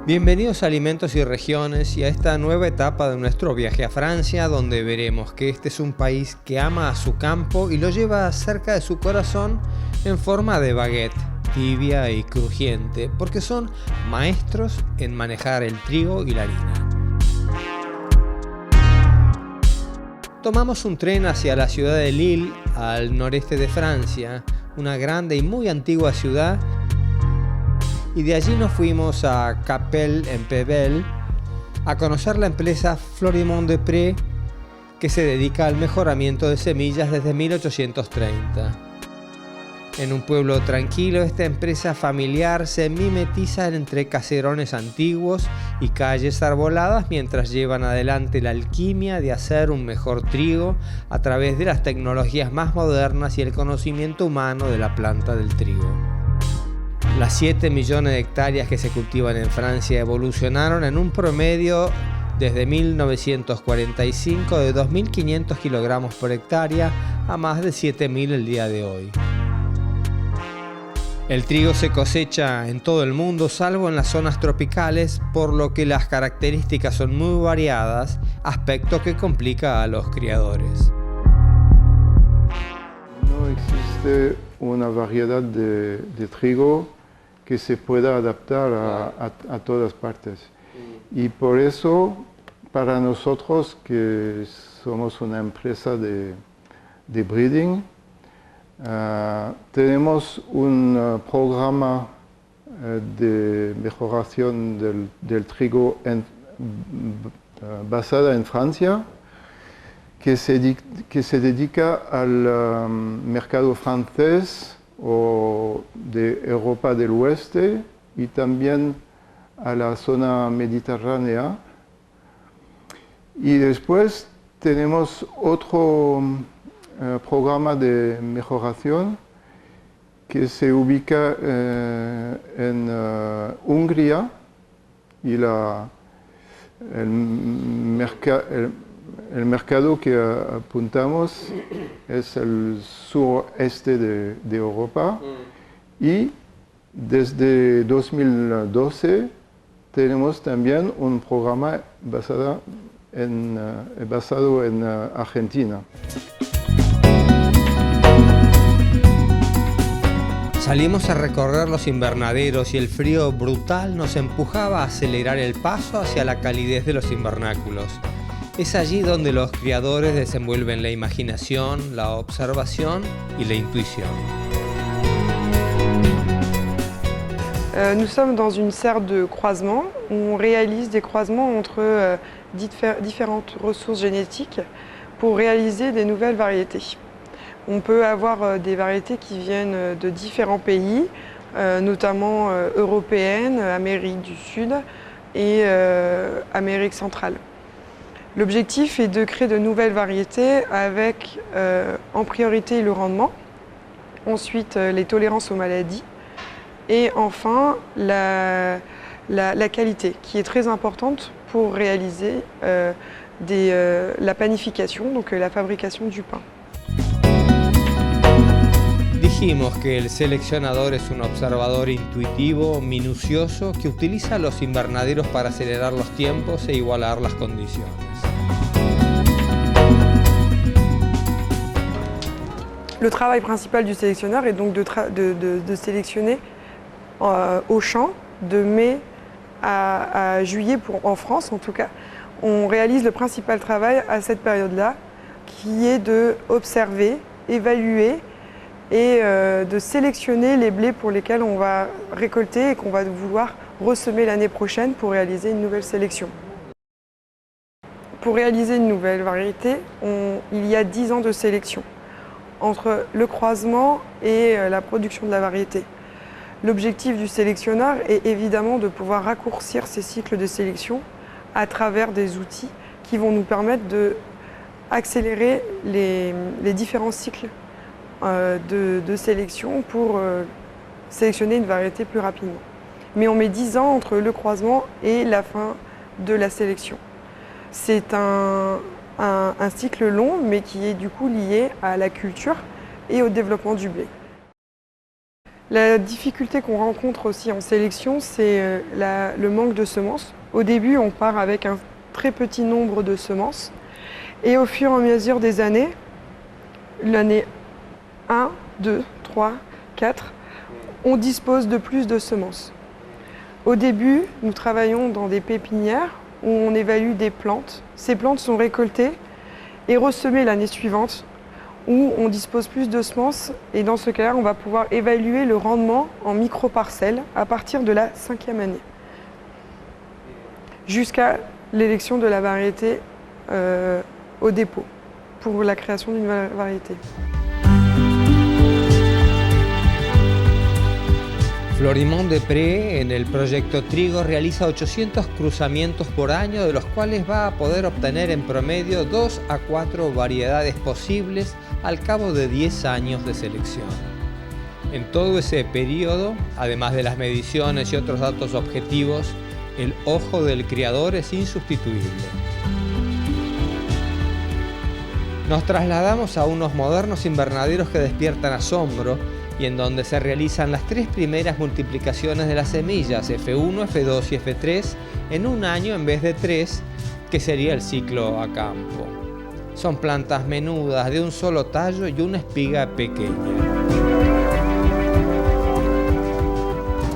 Bienvenidos a Alimentos y Regiones y a esta nueva etapa de nuestro viaje a Francia, donde veremos que este es un país que ama a su campo y lo lleva cerca de su corazón en forma de baguette, tibia y crujiente, porque son maestros en manejar el trigo y la harina. Tomamos un tren hacia la ciudad de Lille, al noreste de Francia, una grande y muy antigua ciudad, y de allí nos fuimos a Cappelle-en-Pébel a conocer la empresa Florimond-Desprez, que se dedica al mejoramiento de semillas desde 1830. En un pueblo tranquilo, esta empresa familiar se mimetiza entre caserones antiguos y calles arboladas mientras llevan adelante la alquimia de hacer un mejor trigo a través de las tecnologías más modernas y el conocimiento humano de la planta del trigo. Las 7 millones de hectáreas que se cultivan en Francia evolucionaron en un promedio desde 1945 de 2.500 kilogramos por hectárea a más de 7.000 el día de hoy. El trigo se cosecha en todo el mundo, salvo en las zonas tropicales, por lo que las características son muy variadas, aspecto que complica a los criadores. No existe una variedad de trigo que se pueda adaptar a todas partes. Y por eso, para nosotros, que somos una empresa de breeding, tenemos un programa de mejoración del trigo basada en Francia, que se dedica al mercado francés o de Europa del Oeste y también a la zona mediterránea. Y después tenemos otro programa de mejoración que se ubica en Hungría y el mercado que apuntamos es el sureste de Europa y desde 2012 tenemos también un programa basado en Argentina. Salimos a recorrer los invernaderos y el frío brutal nos empujaba a acelerar el paso hacia la calidez de los invernáculos. Es allí donde los criadores desenvuelven la imaginación, la observación y la intuición. Nous sommes dans une serre de croisement où on réalise des croisements entre différentes ressources génétiques pour réaliser des nouvelles variétés. On peut avoir des variétés qui viennent de différents pays, notamment européennes, Amérique du Sud et Amérique centrale. L'objectif est de créer de nouvelles variétés avec en priorité le rendement, ensuite les tolérances aux maladies et enfin la qualité qui est très importante pour réaliser la panification, donc la fabrication du pain. Dijimos que el seleccionador es un observador intuitivo, minucioso, que utiliza los invernaderos para acelerar los tiempos e igualar las condiciones. Le travail principal du sélectionneur est donc de sélectionner au champ de mai à juillet, en France en tout cas. On réalise le principal travail à cette période-là, qui est d'observer, évaluer et de sélectionner les blés pour lesquels on va récolter et qu'on va vouloir ressemer l'année prochaine pour réaliser une nouvelle sélection. Pour réaliser une nouvelle variété, il y a 10 ans de sélection entre le croisement et la production de la variété. L'objectif du sélectionneur est évidemment de pouvoir raccourcir ces cycles de sélection à travers des outils qui vont nous permettre d'accélérer les différents cycles de sélection pour sélectionner une variété plus rapidement. Mais on met 10 ans entre le croisement et la fin de la sélection. C'est un cycle long, mais qui est du coup lié à la culture et au développement du blé. La difficulté qu'on rencontre aussi en sélection, c'est le manque de semences. Au début, on part avec un très petit nombre de semences et au fur et à mesure des années, l'année 1, 2, 3, 4, on dispose de plus de semences. Au début, nous travaillons dans des pépinières où on évalue des plantes. Ces plantes sont récoltées et ressemées l'année suivante, où on dispose plus de semences et dans ce cas-là, on va pouvoir évaluer le rendement en micro-parcelles à partir de la 5e année, jusqu'à l'élection de la variété au dépôt pour la création d'une variété. Florimond Desprez en el proyecto Trigo realiza 800 cruzamientos por año, de los cuales va a poder obtener en promedio 2 a 4 variedades posibles al cabo de 10 años de selección. En todo ese periodo, además de las mediciones y otros datos objetivos, el ojo del criador es insustituible. Nos trasladamos a unos modernos invernaderos que despiertan asombro y en donde se realizan las 3 primeras multiplicaciones de las semillas, F1, F2 y F3, en un año en vez de 3, que sería el ciclo a campo. Son plantas menudas, de un solo tallo y una espiga pequeña.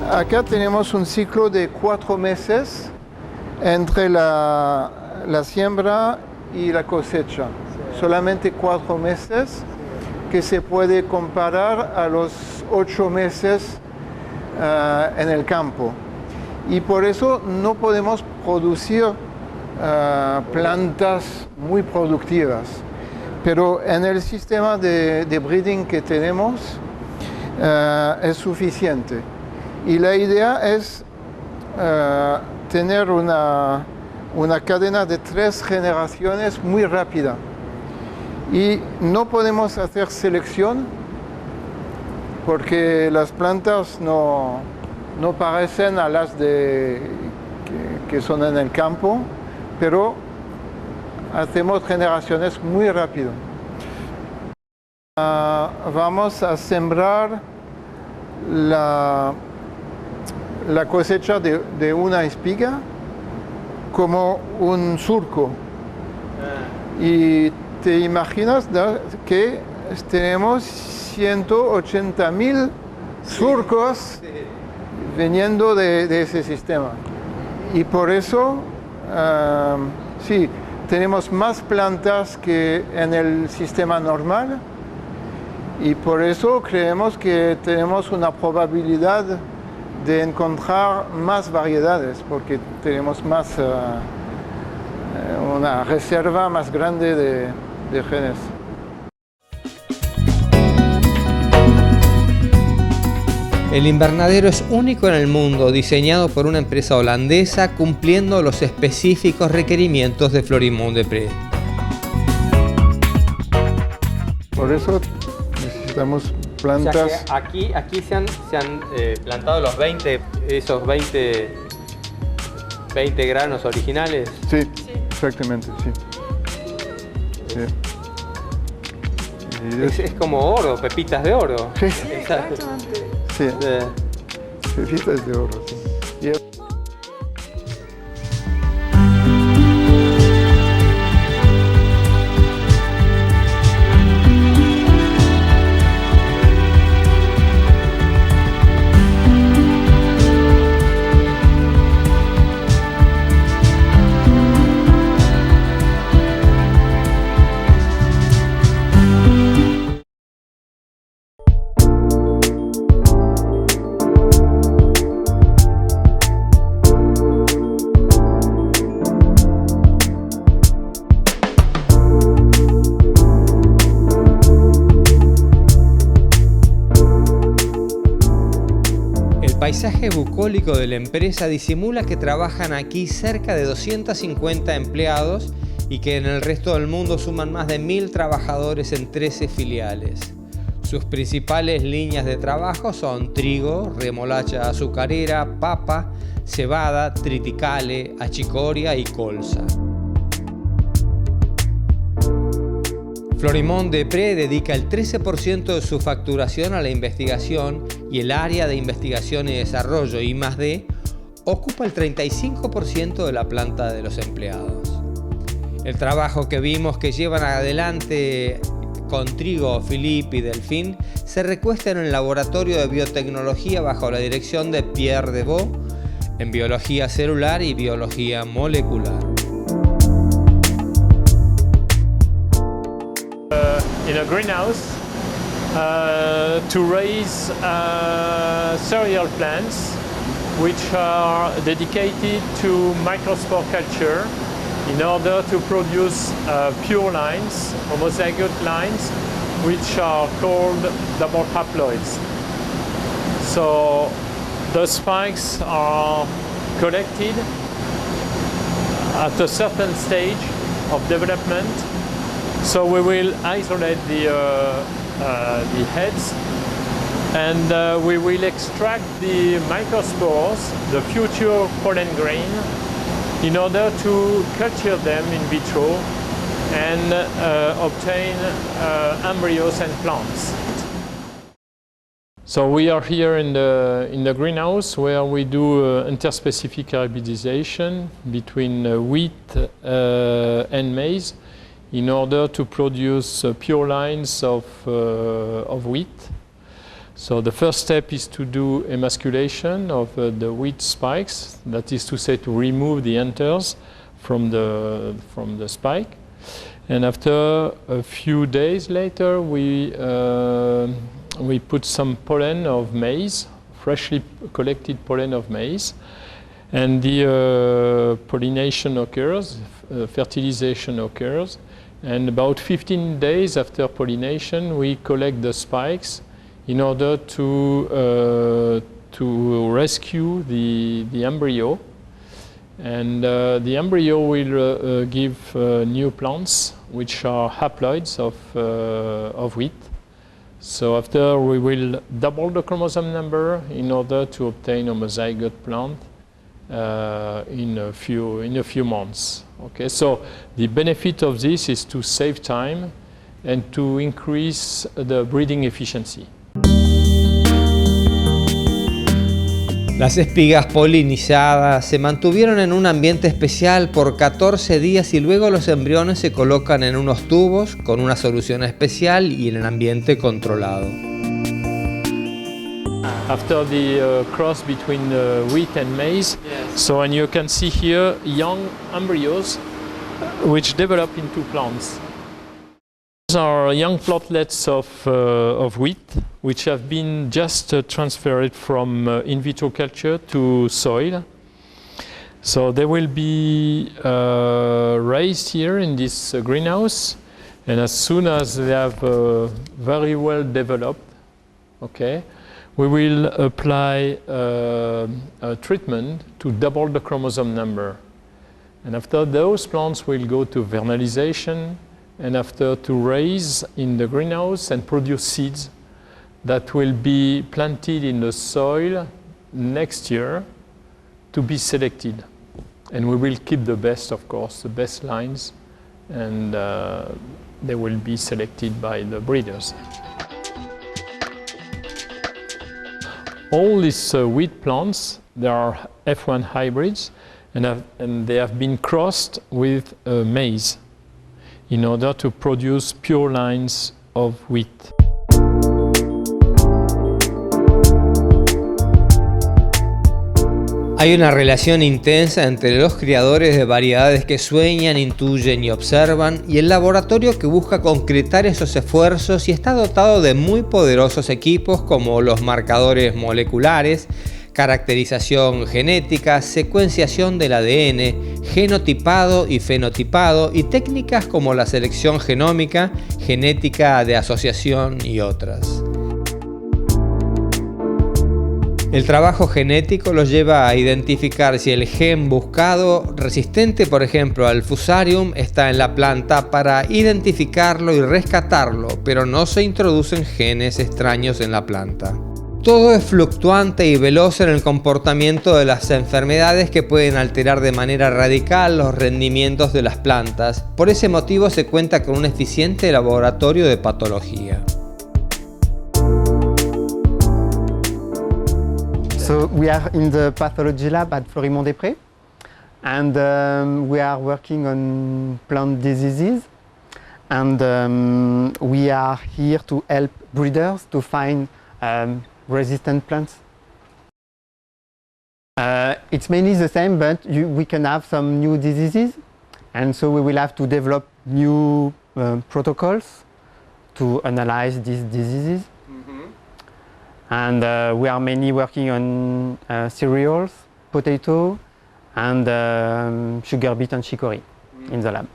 Acá tenemos un ciclo de 4 meses entre la siembra y la cosecha. Solamente 4 meses que se puede comparar a los 8 meses en el campo. Y por eso no podemos producir plantas muy productivas. Pero en el sistema de breeding que tenemos es suficiente. Y la idea es tener una cadena de 3 generaciones muy rápida. Y no podemos hacer selección porque las plantas no parecen a las que son en el campo, pero hacemos generaciones muy rápido. Vamos a sembrar la cosecha de una espiga como un surco. Y te imaginas que tenemos 180.000 surcos viniendo de ese sistema. Y por eso, sí, tenemos más plantas que en el sistema normal. Y por eso creemos que tenemos una probabilidad de encontrar más variedades, porque tenemos más una reserva más grande de genes. El invernadero es único en el mundo, diseñado por una empresa holandesa cumpliendo los específicos requerimientos de Florimond Desprez. Por eso necesitamos plantas. O sea que aquí se han plantado esos 20 granos originales. Sí, exactamente, sí. Sí. Es como oro, pepitas de oro. Sí, Exactamente. sí. Pepitas de oro, sí. El paisaje bucólico de la empresa disimula que trabajan aquí cerca de 250 empleados y que en el resto del mundo suman más de 1000 trabajadores en 13 filiales. Sus principales líneas de trabajo son trigo, remolacha azucarera, papa, cebada, triticale, achicoria y colza. Florimond Desprez dedica el 13% de su facturación a la investigación y el área de investigación y desarrollo I+D ocupa el 35% de la planta de los empleados. El trabajo que vimos que llevan adelante con Trigo, Philippe y Delphine se recuesta en el laboratorio de biotecnología bajo la dirección de Pierre Devaux en biología celular y biología molecular. In a greenhouse to raise cereal plants which are dedicated to microspore culture in order to produce pure lines, homozygote lines, which are called double haploids. So the spikes are collected at a certain stage of development. So we will isolate the heads, and we will extract the microspores, the future pollen grain, in order to culture them in vitro and obtain embryos and plants. So we are here in the greenhouse where we do interspecific hybridization between wheat and maize in order to produce pure lines of wheat. So the first step is to do emasculation of the wheat spikes, that is to say, to remove the anthers from the spike. And after a few days later, we put some pollen of maize, freshly collected pollen of maize, and the pollination occurs, fertilization occurs, and about 15 days after pollination, we collect the spikes in order to rescue the embryo, and the embryo will give new plants, which are haploids of wheat. So after we will double the chromosome number in order to obtain a homozygote plant in a few months. Okay, so the benefit of this is to save time and to increase the breeding efficiency. Las espigas polinizadas se mantuvieron en un ambiente especial por 14 días y luego los embriones se colocan en unos tubos con una solución especial y en el ambiente controlado. After the cross between wheat and maize, so and you can see here young embryos which develop into plants. These are young plants of wheat which have been just transferred from in vitro culture to soil. So they will be raised here in this greenhouse, and as soon as they have very well developed, okay, we will apply a treatment to double the chromosome number. And after those plants will go to vernalization, and after to raise in the greenhouse and produce seeds that will be planted in the soil next year to be selected. And we will keep the best, of course, the best lines, and they will be selected by the breeders. All these wheat plants, they are F1 hybrids, and they have been crossed with maize in order to produce pure lines of wheat. Hay una relación intensa entre los criadores de variedades que sueñan, intuyen y observan y el laboratorio que busca concretar esos esfuerzos y está dotado de muy poderosos equipos como los marcadores moleculares, caracterización genética, secuenciación del ADN, genotipado y fenotipado y técnicas como la selección genómica, genética de asociación y otras. El trabajo genético los lleva a identificar si el gen buscado, resistente por ejemplo al Fusarium, está en la planta para identificarlo y rescatarlo, pero no se introducen genes extraños en la planta. Todo es fluctuante y veloz en el comportamiento de las enfermedades que pueden alterar de manera radical los rendimientos de las plantas. Por ese motivo se cuenta con un eficiente laboratorio de patología. So we are in the pathology lab at Florimont-des-Prés, and we are working on plant diseases, and we are here to help breeders to find resistant plants. It's mainly the same, but we can have some new diseases, and so we will have to develop new protocols to analyze these diseases. And we are mainly working on cereals, potato, and sugar beet and chicory in the lab.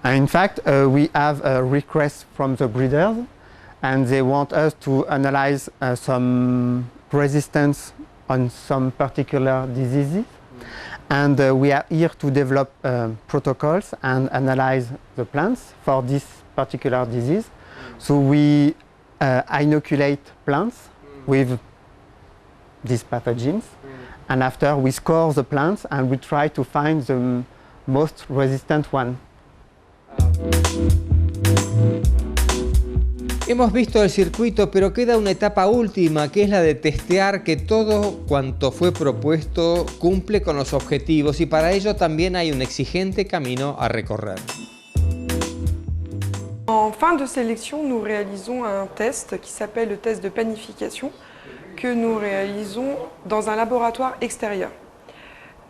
And in fact, we have a request from the breeders, and they want us to analyze some resistance on some particular diseases. And we are here to develop protocols and analyze the plants for this particular disease. So we inoculate plants with these pathogens, and after we score the plants and we try to find the most resistant one. Hemos visto el circuito, pero queda una etapa última, que es la de testear que todo cuanto fue propuesto cumple con los objetivos, y para ello también hay un exigente camino a recorrer. En fin de sélection, nous réalisons un test qui s'appelle le test de panification, que nous réalisons dans un laboratoire extérieur.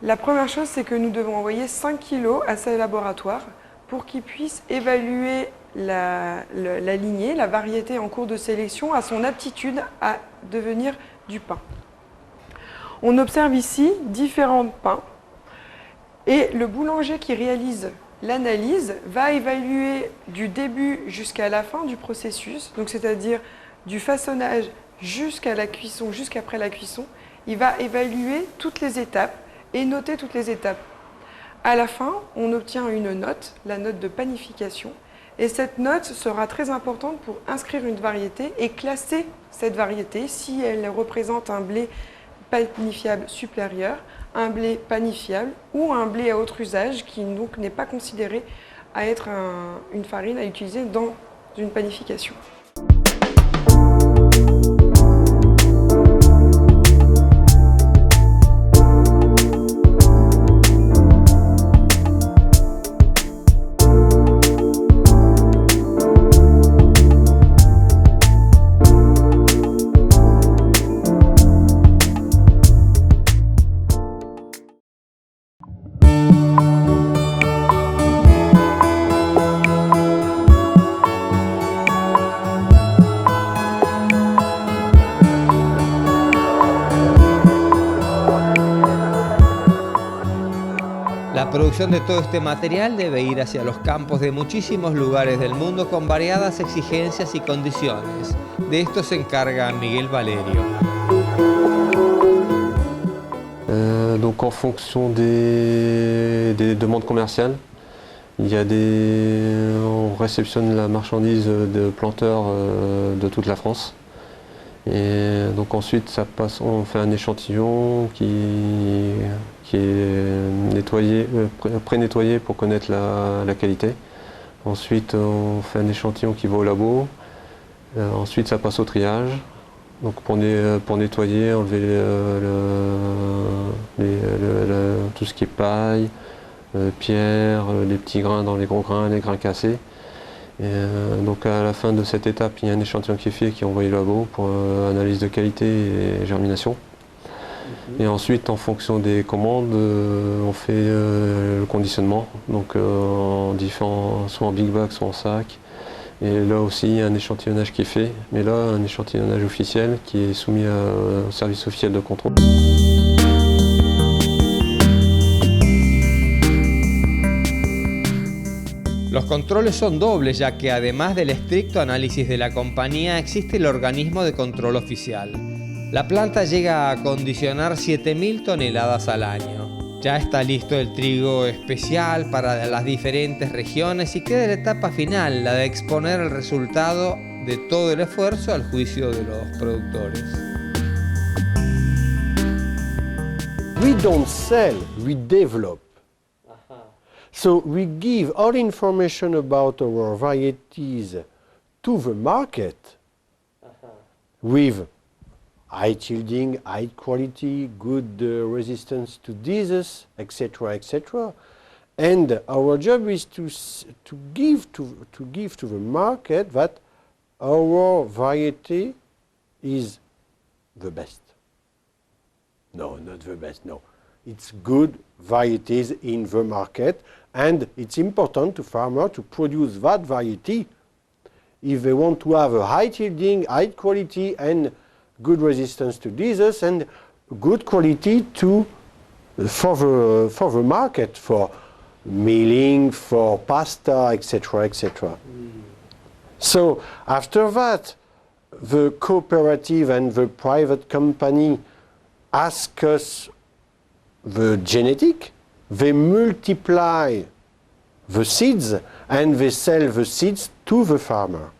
La première chose, c'est que nous devons envoyer 5 kg à ce laboratoire pour qu'ils puissent évaluer la lignée, la variété en cours de sélection, à son aptitude à devenir du pain. On observe ici différents pains, et le boulanger qui réalise l'analyse va évaluer du début jusqu'à la fin du processus, donc c'est-à-dire du façonnage jusqu'à la cuisson, jusqu'après la cuisson. Il va évaluer toutes les étapes et noter toutes les étapes. À la fin, on obtient une note, la note de panification, et cette note sera très importante pour inscrire une variété et classer cette variété si elle représente un blé panifiable supérieur, un blé panifiable ou un blé à autre usage qui donc n'est pas considéré à être une farine à utiliser dans une panification. La producción de todo este material debe ir hacia los campos de muchísimos lugares del mundo con variadas exigencias y condiciones. De esto se encarga Miguel Valerio. Donc en fonction des demandes commerciales, on réceptionne la marchandise de planteurs de toute la France. Et donc ensuite on fait un échantillon qui est nettoyé, pré-nettoyé pour connaître la qualité. Ensuite on fait un échantillon qui va au labo. Ensuite ça passe au triage. Donc pour nettoyer, enlever tout ce qui est paille, pierre, les petits grains dans les gros grains, les grains cassés. Et donc à la fin de cette étape, il y a un échantillon qui est fait, qui est envoyé au labo pour analyse de qualité et germination. Et ensuite, en fonction des commandes, on fait le conditionnement, donc soit en big bag, soit en sac. Et là aussi, il y a un échantillonnage qui est fait, mais là, un échantillonnage officiel qui est soumis au service officiel de contrôle. Los controles son dobles, ya que además del estricto análisis de la compañía, existe el organismo de control oficial. La planta llega a condicionar 7.000 toneladas al año. Ya está listo el trigo especial para las diferentes regiones y queda la etapa final, la de exponer el resultado de todo el esfuerzo al juicio de los productores. We don't sell, we develop. So we give all information about our varieties to the market with high yielding, high quality, good resistance to disease, etc., etc. And our job is to give to the market that our variety is the best. No, not the best, no. It's good varieties in the market, and it's important to farmers to produce that variety if they want to have a high yielding, high quality, and good resistance to disease, and good quality for the market, for milling, for pasta, etc., etc. So after that, the cooperative and the private company ask us the genetic, they multiply the seeds and they sell the seeds to the farmer.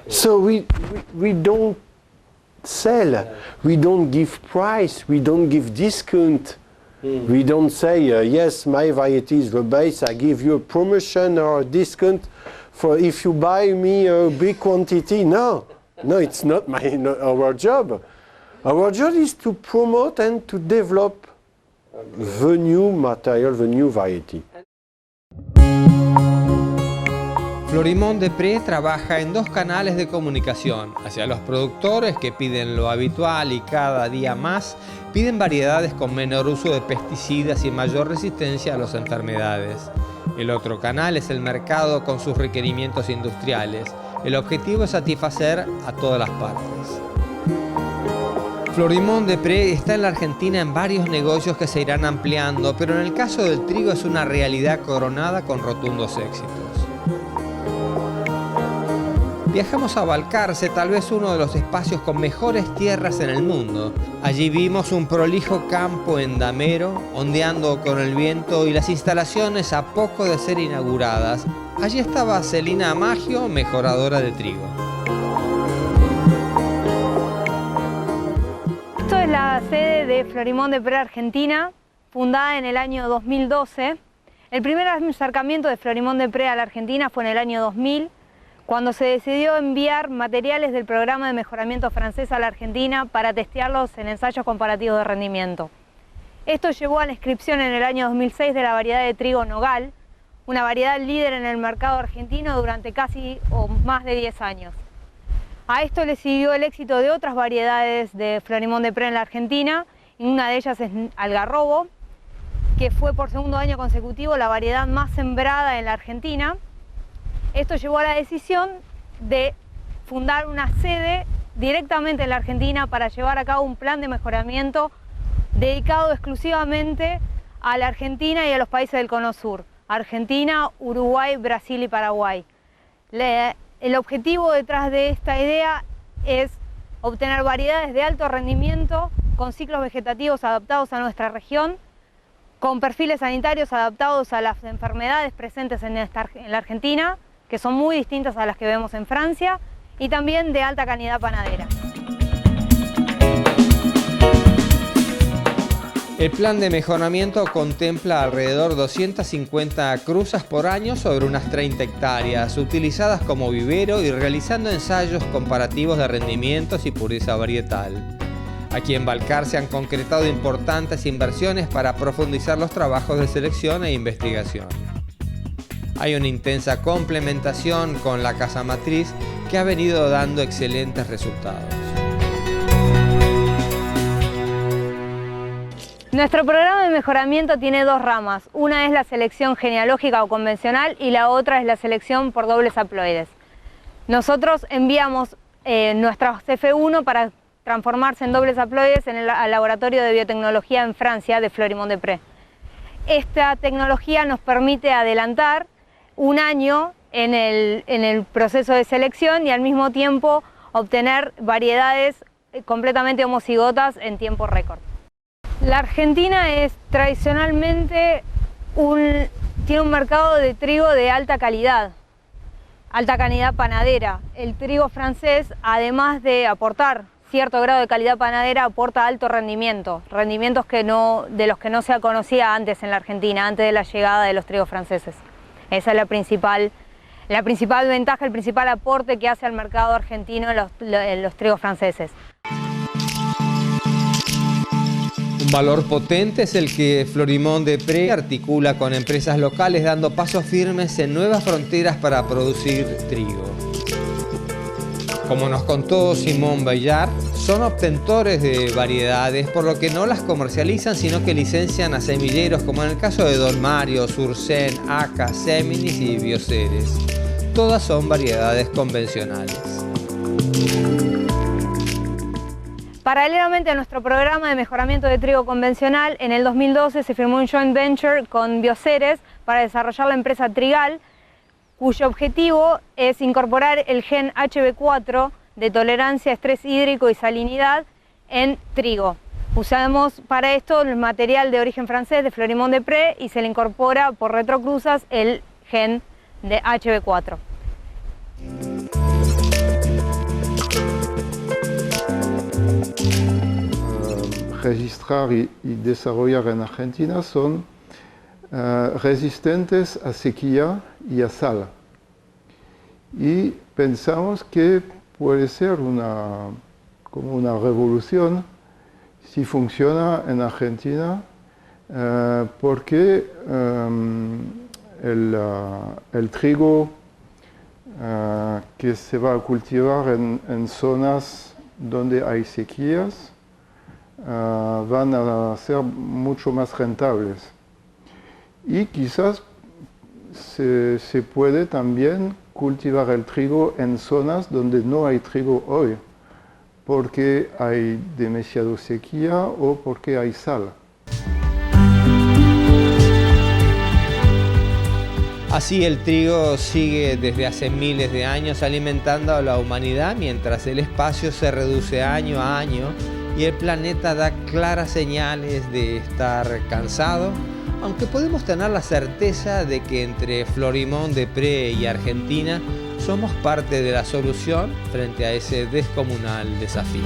So we don't sell, we don't give price, we don't give discount. We don't say, yes, my variety is the best, I give you a promotion or a discount for if you buy me a big quantity. No, it's not our job. Our job is to promote and to develop the new material, the new variety. Florimond-Desprez trabaja en dos canales de comunicación, hacia los productores que piden lo habitual y cada día más piden variedades con menor uso de pesticidas y mayor resistencia a las enfermedades. El otro canal es el mercado con sus requerimientos industriales. El objetivo es satisfacer a todas las partes. Florimond-Desprez está en la Argentina en varios negocios que se irán ampliando, pero en el caso del trigo es una realidad coronada con rotundos éxitos. Viajamos a Balcarce, tal vez uno de los espacios con mejores tierras en el mundo. Allí vimos un prolijo campo en damero, ondeando con el viento y las instalaciones a poco de ser inauguradas. Allí estaba Celina Maggio, mejoradora de trigo. Esto es la sede de Florimond-Desprez Argentina, fundada en el año 2012. El primer acercamiento de Florimond-Desprez a la Argentina fue en el año 2000, cuando se decidió enviar materiales del programa de mejoramiento francés a la Argentina para testearlos en ensayos comparativos de rendimiento. Esto llevó a la inscripción en el año 2006 de la variedad de trigo Nogal, una variedad líder en el mercado argentino durante casi o más de 10 años. A esto le siguió el éxito de otras variedades de Florimond-Desprez en la Argentina, y una de ellas es Algarrobo, que fue por segundo año consecutivo la variedad más sembrada en la Argentina. Esto llevó a la decisión de fundar una sede directamente en la Argentina para llevar a cabo un plan de mejoramiento dedicado exclusivamente a la Argentina y a los países del Cono Sur, Argentina, Uruguay, Brasil y Paraguay. El objetivo detrás de esta idea es obtener variedades de alto rendimiento con ciclos vegetativos adaptados a nuestra región, con perfiles sanitarios adaptados a las enfermedades presentes en la Argentina, que son muy distintas a las que vemos en Francia, y también de alta calidad panadera. El plan de mejoramiento contempla alrededor de 250 cruzas por año sobre unas 30 hectáreas, utilizadas como vivero y realizando ensayos comparativos de rendimientos y pureza varietal. Aquí en Balcarce se han concretado importantes inversiones para profundizar los trabajos de selección e investigación. Hay una intensa complementación con la casa matriz que ha venido dando excelentes resultados. Nuestro programa de mejoramiento tiene dos ramas. Una es la selección genealógica o convencional y la otra es la selección por dobles haploides. Nosotros enviamos nuestros F1 para transformarse en dobles haploides al laboratorio de biotecnología en Francia de Florimond-Desprez. Esta tecnología nos permite adelantar un año en el proceso de selección y al mismo tiempo obtener variedades completamente homocigotas en tiempo récord. La Argentina es tradicionalmente tiene un mercado de trigo de alta calidad panadera. El trigo francés, además de aportar cierto grado de calidad panadera, aporta alto rendimiento, rendimientos de los que no se conocía antes en la Argentina, antes de la llegada de los trigos franceses. Esa es la principal ventaja, el principal aporte que hace al mercado argentino los trigos franceses. valor potente es el que Florimond Desprez articula con empresas locales, dando pasos firmes en nuevas fronteras para producir trigo. Como nos contó Simón Bayard, son obtentores de variedades, por lo que no las comercializan, sino que licencian a semilleros, como en el caso de Don Mario, Sursen, Aca, Seminis y Bioceres. Todas son variedades convencionales. Paralelamente a nuestro programa de mejoramiento de trigo convencional, en el 2012 se firmó un joint venture con Bioceres para desarrollar la empresa Trigal, cuyo objetivo es incorporar el gen HB4 de tolerancia a estrés hídrico y salinidad en trigo. Usamos para esto el material de origen francés de Florimond Desprez y se le incorpora por retrocruzas el gen de HB4. Registrar y desarrollar en Argentina son resistentes a sequía y a sal. Y pensamos que puede ser como una revolución si funciona en Argentina, porque el trigo que se va a cultivar en zonas donde hay sequías van a ser mucho más rentables. Y quizás se puede también cultivar el trigo en zonas donde no hay trigo hoy, porque hay demasiada sequía o porque hay sal. Así el trigo sigue desde hace miles de años alimentando a la humanidad, mientras el espacio se reduce año a año y el planeta da claras señales de estar cansado, aunque podemos tener la certeza de que entre Florimond Desprez y Argentina somos parte de la solución frente a ese descomunal desafío.